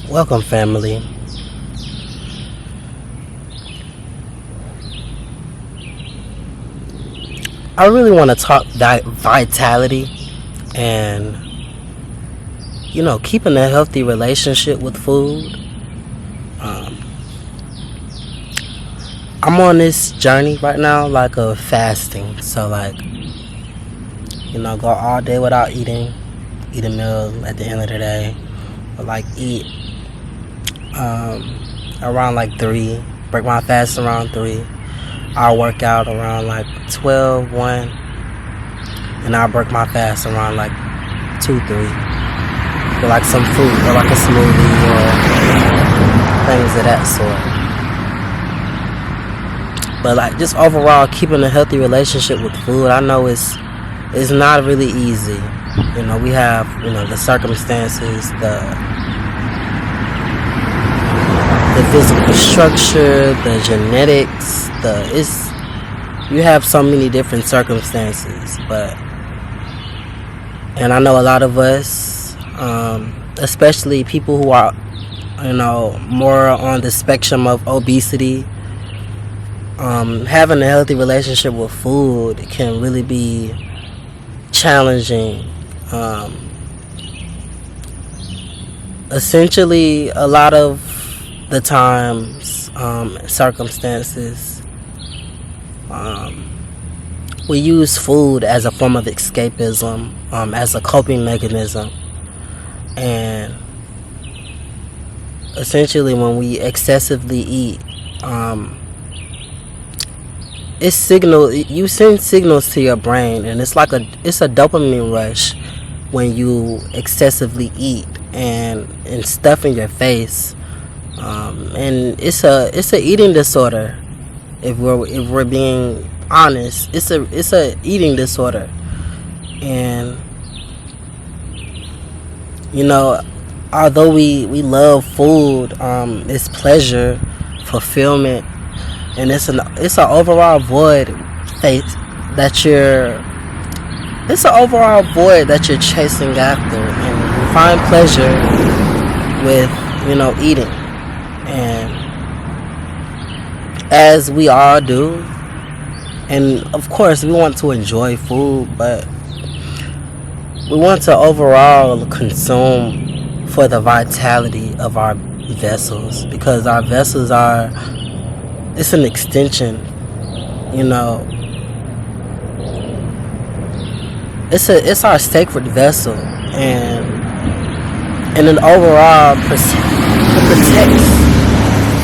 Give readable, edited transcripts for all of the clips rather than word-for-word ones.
Welcome, family. I really want to talk vitality and, keeping a healthy relationship with food. Um, I'm on this journey right now, like of fasting. So, go all day without eat a meal at the end of the day, or eat around 3, break my fast around 3. I'll work out around 12, 1, and I'll break my fast around 2, 3 with some fruit or a smoothie or things of that sort. But just overall, keeping a healthy relationship with food, I know it's not really easy. We have the circumstances, the physical structure, the genetics, you have so many different circumstances, and I know a lot of us, especially people who are, more on the spectrum of obesity, having a healthy relationship with food can really be challenging. Essentially, a lot of the times, circumstances, we use food as a form of escapism, as a coping mechanism, and essentially when we excessively eat, you send signals to your brain, and it's a dopamine rush when you excessively eat and stuff in your face. And it's a eating disorder. If we're being honest, it's a eating disorder. And although we love food, it's pleasure, fulfillment, and it's an overall void that you're chasing after, and you find pleasure with eating. And as we all do, and of course we want to enjoy food, but we want to overall consume for the vitality of our vessels, because our vessels it's an extension, it's our sacred vessel, and an overall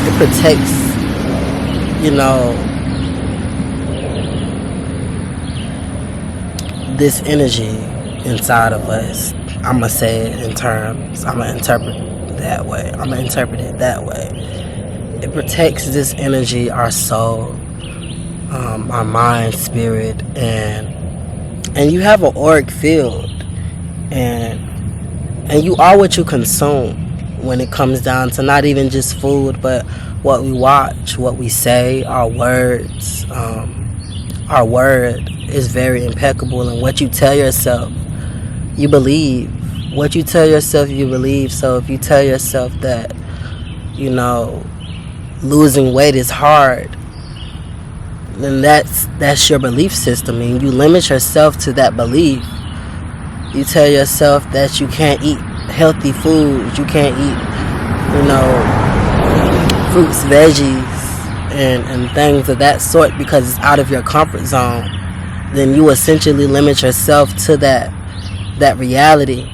it protects this energy inside of us. I'm gonna say it I'm gonna interpret it that way. It protects this energy, our soul, our mind, spirit, and you have an auric field, and you are what you consume when it comes down to not even just food, but what we watch, what we say, our words. Our word is very impeccable, and what you tell yourself, you believe. What you tell yourself, you believe. So if you tell yourself that, losing weight is hard, then that's your belief system, and you limit yourself to that belief. You tell yourself that you can't eat healthy foods, you can't eat, fruits, veggies, and things of that sort because it's out of your comfort zone. Then you essentially limit yourself to that reality.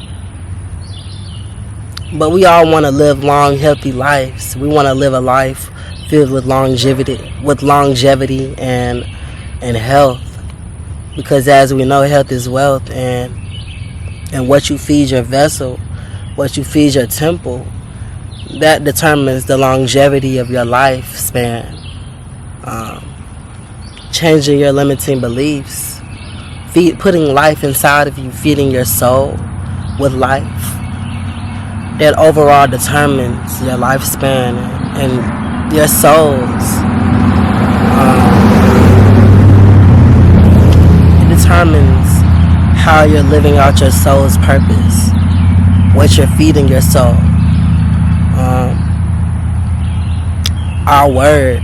But we all want to live long, healthy lives. We want to live a life filled with longevity and health, because as we know, health is wealth, and what you feed your vessel, what you feed your temple, that determines the longevity of your lifespan. Changing your limiting beliefs, putting life inside of you, feeding your soul with life, that overall determines your lifespan and your souls. It determines how you're living out your soul's purpose, what you're feeding your soul. our word,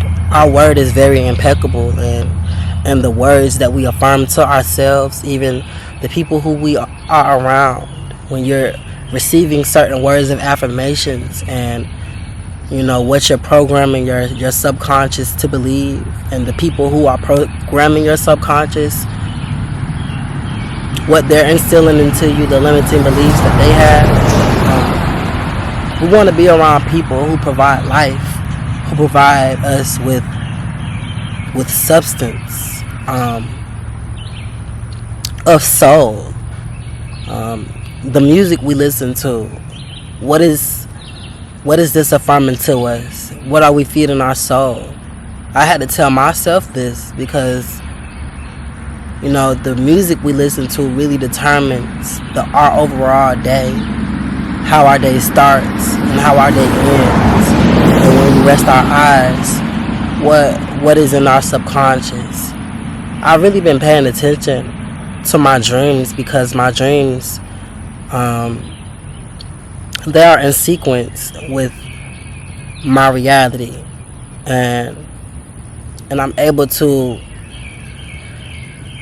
is very impeccable, and the words that we affirm to ourselves, even the people who we are around, when you're receiving certain words of affirmations, and what you're programming your subconscious to believe, and the people who are programming your subconscious, what they're instilling into you, the limiting beliefs that they have. We want to be around people who provide life, who provide us with substance, of soul. The music we listen to, what is this affirming to us? What are we feeding our soul? I had to tell myself this because the music we listen to really determines our overall day, how our day starts and how our day ends. And when we rest our eyes, what is in our subconscious. I've really been paying attention to my dreams, because my dreams, they are in sequence with my reality, and I'm able to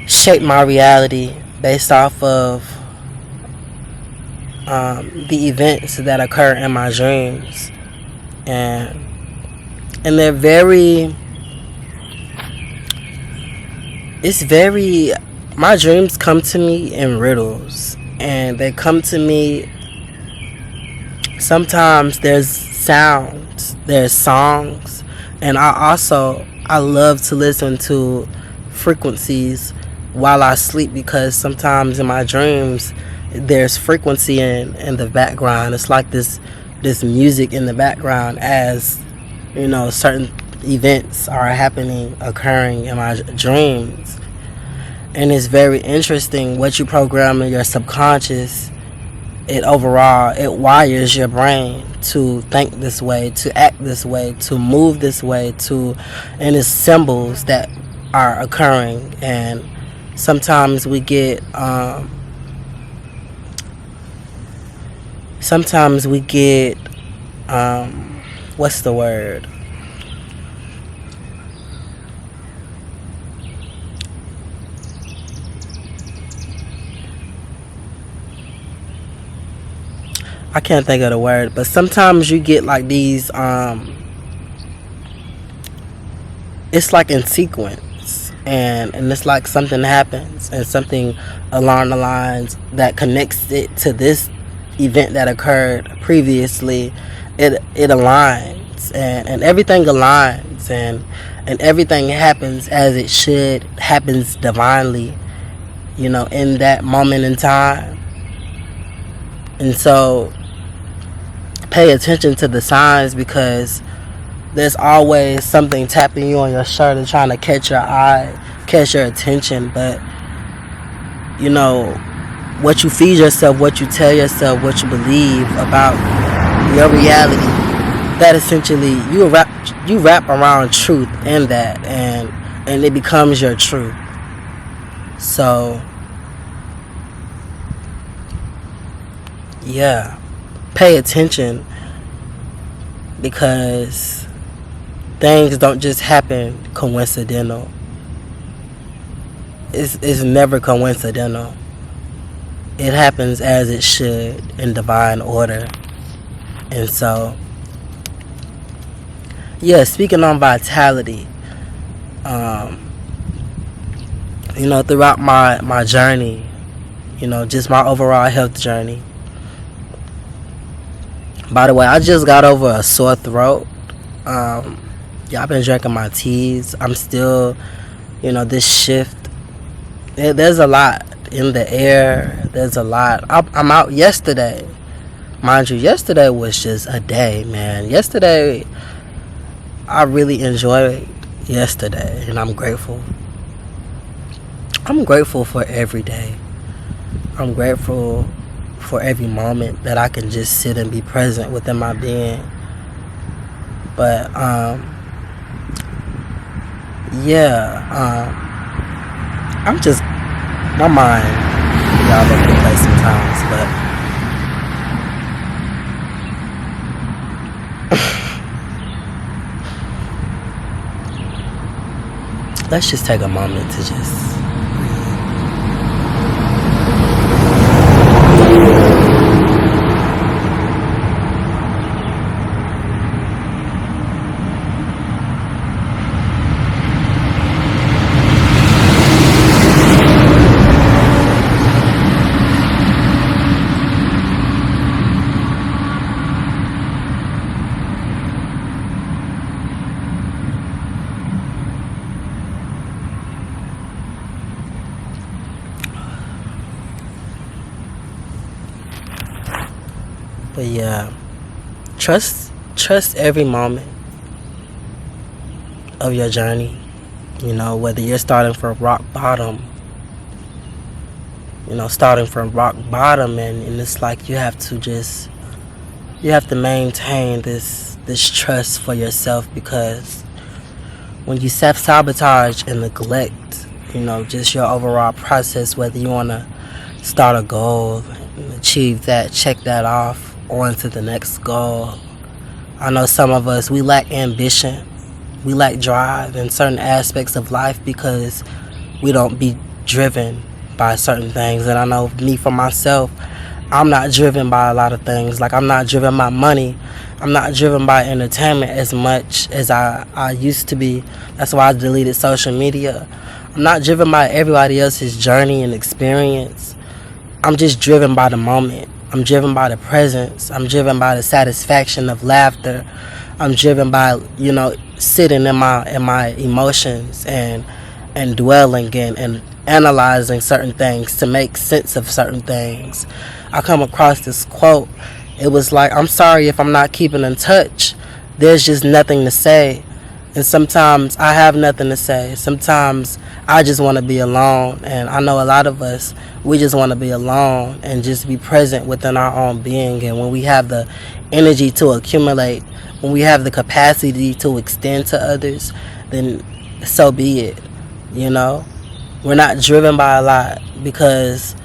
shape my reality based off of the events that occur in my dreams, and they're my dreams come to me in riddles, and they come to me. Sometimes there's sounds, there's songs, and I love to listen to frequencies while I sleep, because sometimes in my dreams there's frequency in the background. It's like this music in the background as certain events are occurring in my dreams. And it's very interesting what you program in your subconscious. It wires your brain to think this way, to act this way, to move this way, and it's symbols that are occurring. And sometimes we get what's the word? I can't think of the word, but sometimes you get like these, it's like in sequence, and it's like something happens, and something along the lines that connects it to this event that occurred previously. It aligns, and everything aligns, and everything happens as it should, happens divinely, in that moment in time. And so pay attention to the signs, because there's always something tapping you on your shoulder, trying to catch your eye, catch your attention. But what you feed yourself, what you tell yourself, what you believe about your reality, that essentially you wrap around truth in that, and it becomes your truth. So yeah, pay attention, because things don't just happen coincidental. It's never coincidental. It happens as it should, in divine order. And so speaking on vitality, throughout my journey, just my overall health journey. By the way, I just got over a sore throat. I've been drinking my teas. I'm still, this shift. There's a lot in the air. There's a lot. I'm out yesterday. Mind you, yesterday was just a day, man. Yesterday, I really enjoyed yesterday, and I'm grateful. I'm grateful for every day. I'm grateful for every moment that I can just sit and be present within my being. But I'm just, my mind be all over the place sometimes, but Let's just take a moment to just but yeah, trust every moment of your journey. Whether you're starting from rock bottom, and it's like you have to maintain this trust for yourself, because when you self-sabotage and neglect, just your overall process, whether you want to start a goal and achieve that, check that off, on to the next goal. I know some of us, we lack ambition, we lack drive in certain aspects of life because we don't be driven by certain things. And I know me, for myself, I'm not driven by a lot of things. Like, I'm not driven by money, I'm not driven by entertainment as much as I used to be. That's why I deleted social media. I'm not driven by everybody else's journey and experience. I'm just driven by the moment. I'm driven by the presence. I'm driven by the satisfaction of laughter. I'm driven by, sitting in my emotions and dwelling and analyzing certain things to make sense of certain things. I come across this quote. It was like, I'm sorry if I'm not keeping in touch. There's just nothing to say. And sometimes I have nothing to say. Sometimes I just want to be alone. And I know a lot of us, we just want to be alone and just be present within our own being. And when we have the energy to accumulate, when we have the capacity to extend to others, then so be it. We're not driven by a lot because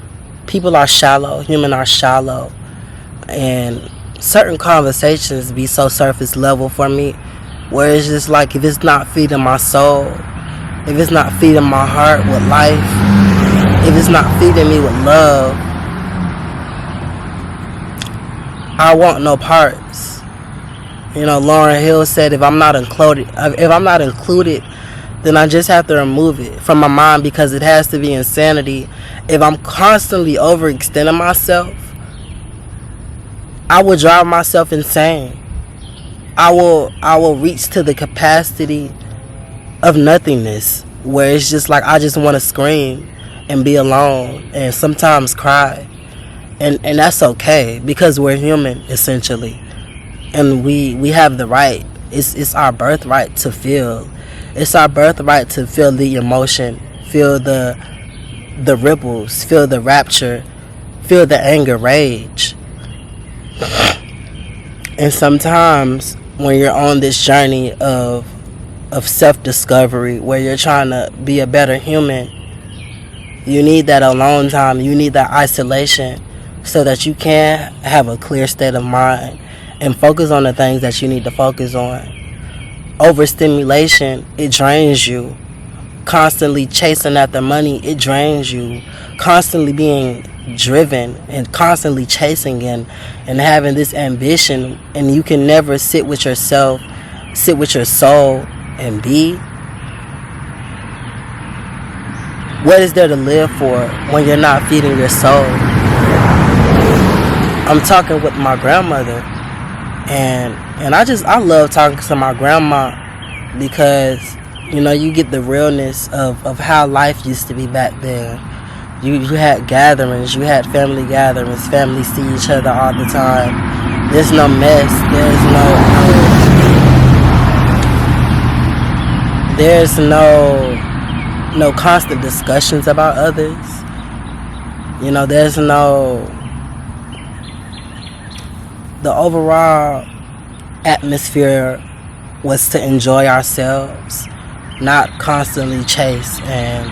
people are shallow. Humans are shallow. And certain conversations be so surface level for me, where it's just like, if it's not feeding my soul, if it's not feeding my heart with life, if it's not feeding me with love, I want no parts. Lauryn Hill said, if I'm not included, then I just have to remove it from my mind, because it has to be insanity. If I'm constantly overextending myself, I will drive myself insane. I will reach to the capacity of nothingness, where it's just like I just want to scream and be alone and sometimes cry. And that's okay, because we're human, essentially. And we have the right. It's our birthright to feel. It's our birthright to feel the emotion, feel the ripples, feel the rapture, feel the anger, rage. And sometimes when you're on this journey of self-discovery, where you're trying to be a better human, you need that alone time, you need that isolation, so that you can have a clear state of mind and focus on the things that you need to focus on. Overstimulation, it drains you. Constantly chasing after money, it drains you. Constantly being driven and constantly chasing and having this ambition, and you can never sit with yourself, sit with your soul and be. What is there to live for when you're not feeding your soul? I'm talking with my grandmother, and I love talking to my grandma, because you get the realness of how life used to be back then. You had gatherings, you had family gatherings, families see each other all the time. There's no mess, there's no constant discussions about others. There's the overall atmosphere was to enjoy ourselves, not constantly chase. And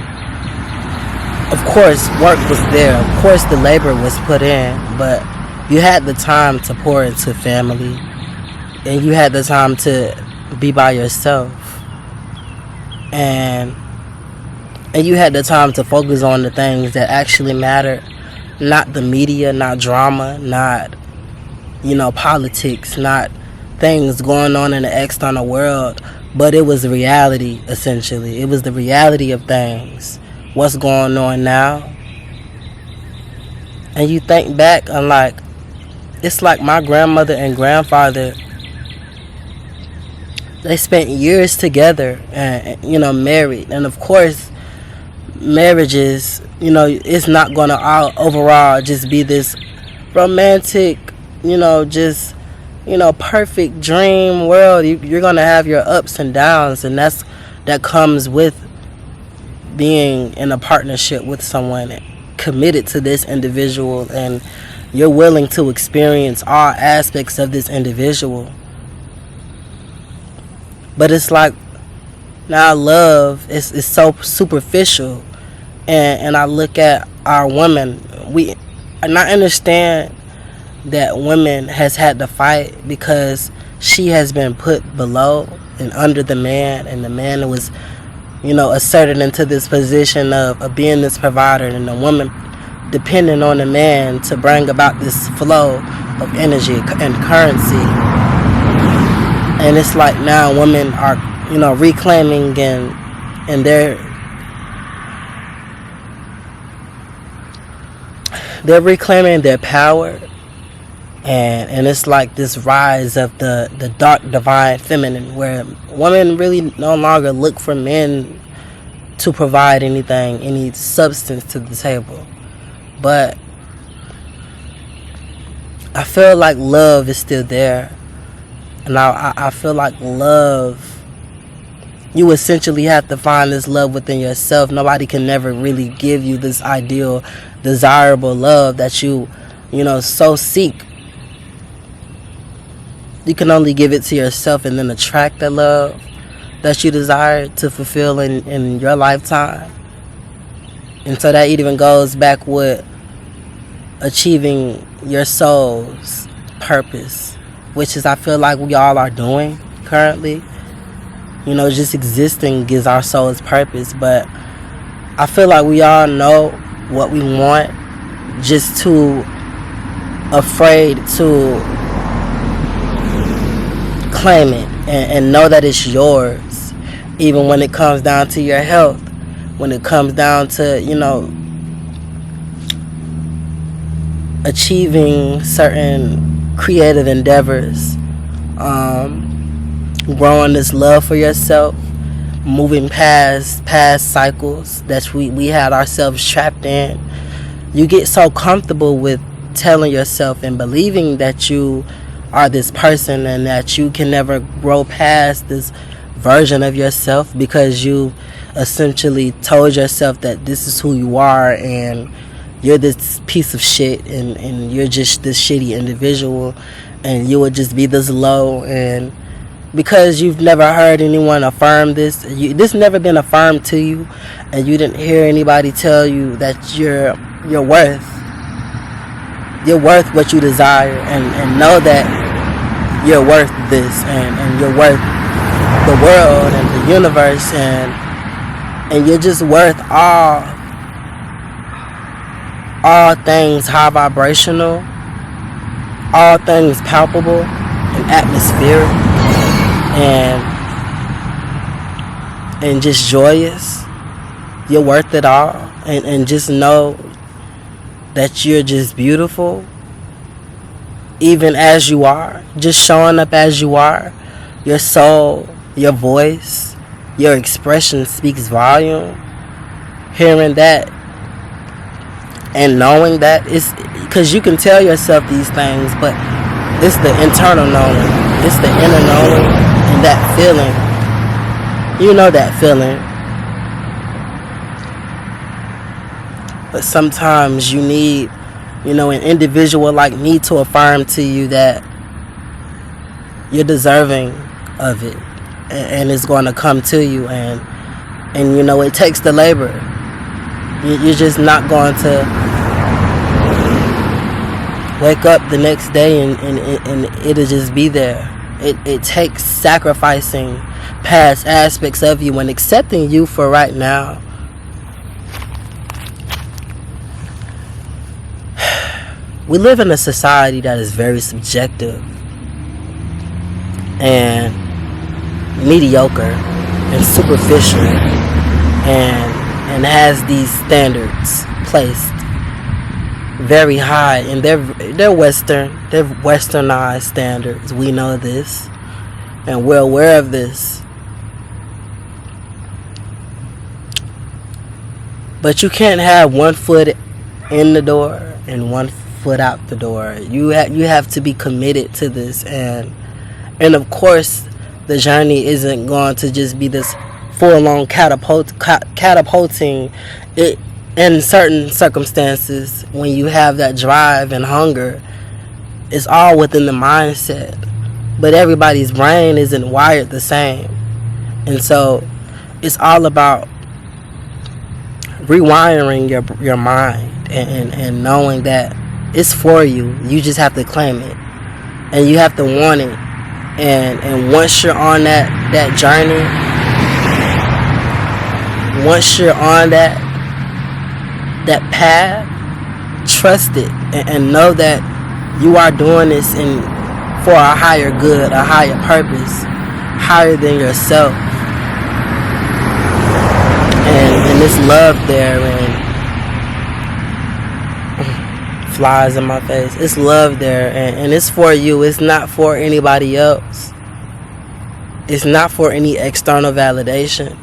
of course work was there, of course the labor was put in, but you had the time to pour into family, and you had the time to be by yourself. And and you had the time to focus on the things that actually matter, not the media, not drama, not politics, not things going on in the external world, but it was reality. Essentially, it was the reality of things, what's going on now. And you think back and it's like my grandmother and grandfather, they spent years together and married. And of course, marriages, it's not going to overall just be this romantic, just perfect dream world. You're going to have your ups and downs, and that comes with being in a partnership with someone committed to this individual, and you're willing to experience all aspects of this individual. But it's like now love is so superficial, and I look at our women, and I understand that women has had to fight because she has been put below and under the man, and the man was asserted into this position of being this provider, and the woman depending on the man to bring about this flow of energy and currency. And it's like now women are reclaiming and they're reclaiming their power, and it's like this rise of the dark divine feminine, where women really no longer look for men to provide anything, any substance to the table. But I feel like love is still there, and I feel like love, you essentially have to find this love within yourself. Nobody can never really give you this ideal, desirable love that you so seek. You can only give it to yourself and then attract the love that you desire to fulfill in your lifetime. And so that even goes back with achieving your soul's purpose, which is I feel like we all are doing currently. Just existing gives our soul's purpose. But I feel like we all know what we want, just too afraid to claim it and know that it's yours, even when it comes down to your health, when it comes down to achieving certain creative endeavors, growing this love for yourself, moving past cycles that we had ourselves trapped in. You get so comfortable with telling yourself and believing that you are this person and that you can never grow past this version of yourself, because you essentially told yourself that this is who you are and you're this piece of shit, and you're just this shitty individual, and you would just be this low. And because you've never heard anyone affirm this, this never been affirmed to you, and you didn't hear anybody tell you that you're worth what you desire, and know that you're worth this, and you're worth the world and the universe, and you're just worth all things high vibrational, all things palpable and atmospheric, and just joyous. You're worth it all, and just know that you're just beautiful, even as you are, just showing up as you are. Your soul, your voice, your expression speaks volume. Hearing that and knowing that, it's because you can tell yourself these things, but it's the internal knowing, it's the inner knowing, and that feeling. That feeling. But sometimes you need, an individual like me to affirm to you that you're deserving of it, and it's going to come to you, and it takes the labor. You're just not going to wake up the next day and it'll just be there. It takes sacrificing past aspects of you and accepting you for right now, we live in a society that is very subjective and mediocre and superficial, and has these standards placed very high, and they're westernized standards. We know this, and we're aware of this. But you can't have one foot in the door and one foot out the door. You have to be committed to this, and of course, the journey isn't going to just be this full-on catapulting it. In certain circumstances, when you have that drive and hunger, it's all within the mindset. But everybody's brain isn't wired the same. And so it's all about rewiring your mind and knowing that it's for you. You just have to claim it. And you have to want it. And once you're on that journey, once you're on that path, trust it and know that you are doing this for a higher good, a higher purpose, higher than yourself. And this love there, and flies in my face. It's love there, and it's for you. It's not for anybody else. It's not for any external validation.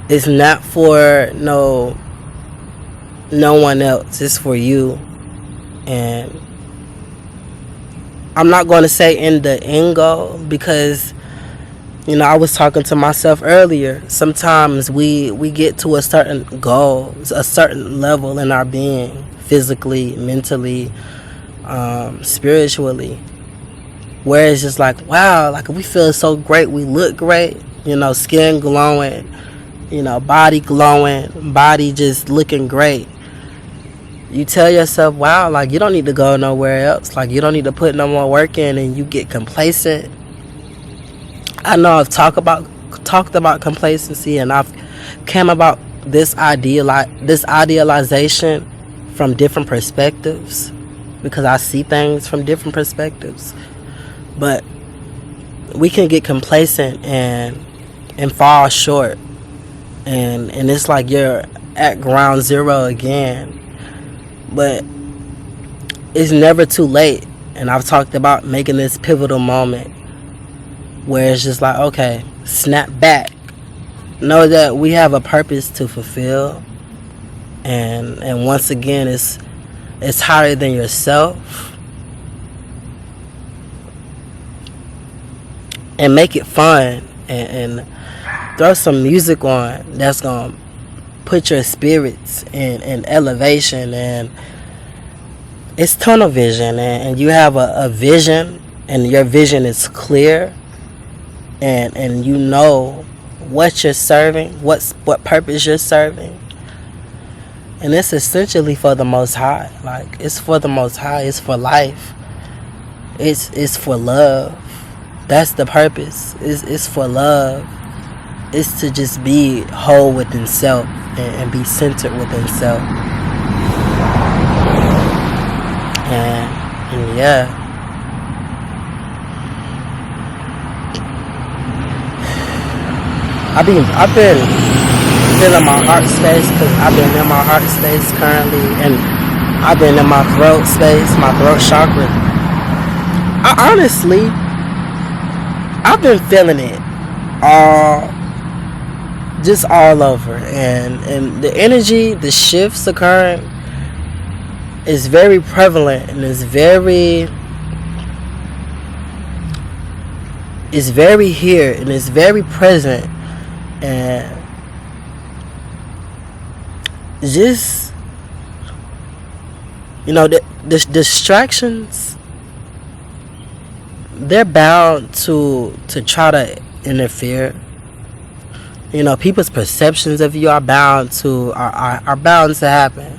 It's not for no one else. It's for you. And I'm not going to say in the end goal, because I was talking to myself earlier. Sometimes we get to a certain goal, a certain level in our being, physically, mentally, spiritually, where it's just like, wow, like we feel so great, we look great, skin glowing, body glowing, body just looking great. You tell yourself, wow, like you don't need to go nowhere else. Like you don't need to put no more work in, and you get complacent. I know I've talked about complacency, and I've came about this idealization from different perspectives, because I see things from different perspectives. But we can get complacent and fall short, and it's like you're at ground zero again. But it's never too late. And I've talked about making this pivotal moment where it's just like, okay, snap back. Know that we have a purpose to fulfill. And once again, it's higher than yourself. And make it fun. And throw some music on that's going to put your spirits in elevation. And it's tunnel vision, and you have a vision, and your vision is clear, and you know what you're serving, what purpose you're serving. And it's essentially for the Most High. Like, it's for the Most High. It's for life. It's for love. That's the purpose. It's for love. It's to just be whole within self and be centered within self. And yeah. I've been feeling my heart space, because I've been in my heart space currently, and I've been in my throat space, my throat chakra. I've been feeling it all over, and the energy, the shifts occurring is very prevalent, and is very here, and it's very present. And just the distractions, they're bound to try to interfere. People's perceptions of you are bound to happen.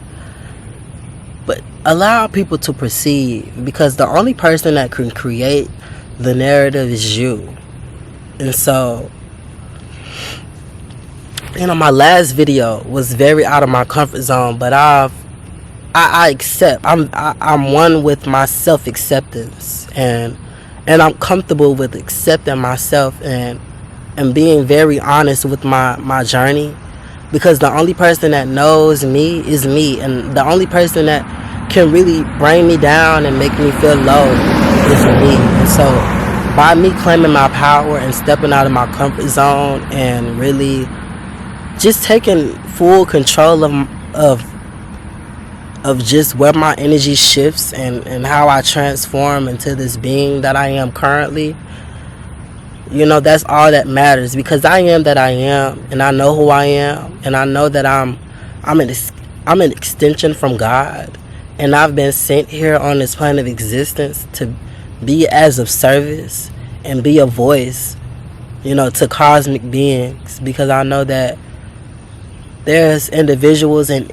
But allow people to perceive, because the only person that can create the narrative is you. And so, my last video was very out of my comfort zone, but I've I accept. I'm one with my self acceptance, and I'm comfortable with accepting myself, and being very honest with my journey, because the only person that knows me is me, and the only person that can really bring me down and make me feel low is me. And so by me claiming my power and stepping out of my comfort zone and really just taking full control of just where my energy shifts, and how I transform into this being that I am currently, that's all that matters, because I am that I am, and I know who I am, and I know that I'm an extension from God, and I've been sent here on this planet of existence to be as of service and be a voice, to cosmic beings, because I know that there's individuals, and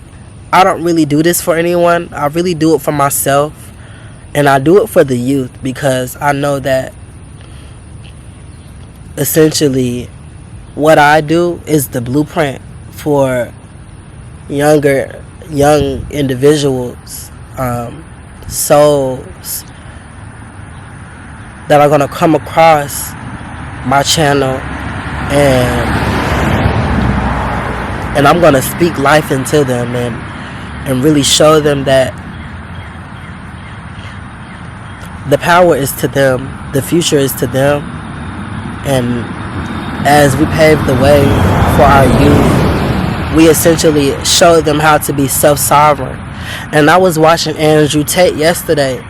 I don't really do this for anyone. I really do it for myself, and I do it for the youth, because I know that essentially what I do is the blueprint for young individuals, souls that are going to come across my channel, and I'm going to speak life into them, and really show them that the power is to them, the future is to them. And as we pave the way for our youth, we essentially show them how to be self-sovereign. And I was watching Andrew Tate yesterday,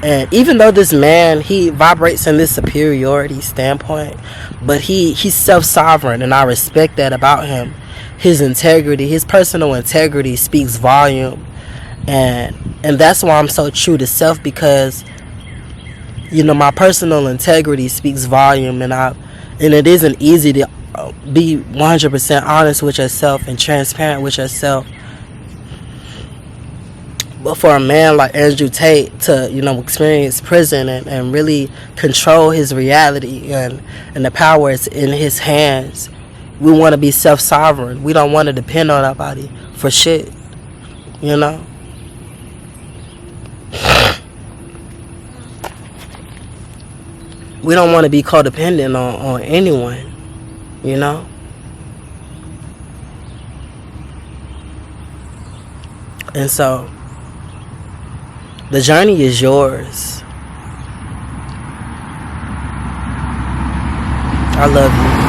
and even though this man, he vibrates in this superiority standpoint, but he's self-sovereign, and I respect that about him. His integrity, his personal integrity speaks volume, and that's why I'm so true to self, because my personal integrity speaks volume, and it isn't easy to be 100% honest with yourself and transparent with yourself. But for a man like Andrew Tate to experience prison and really control his reality, and the power is in his hands. We want to be self-sovereign. We don't want to depend on nobody for shit. We don't want to be codependent on anyone. And so the journey is yours. I love you.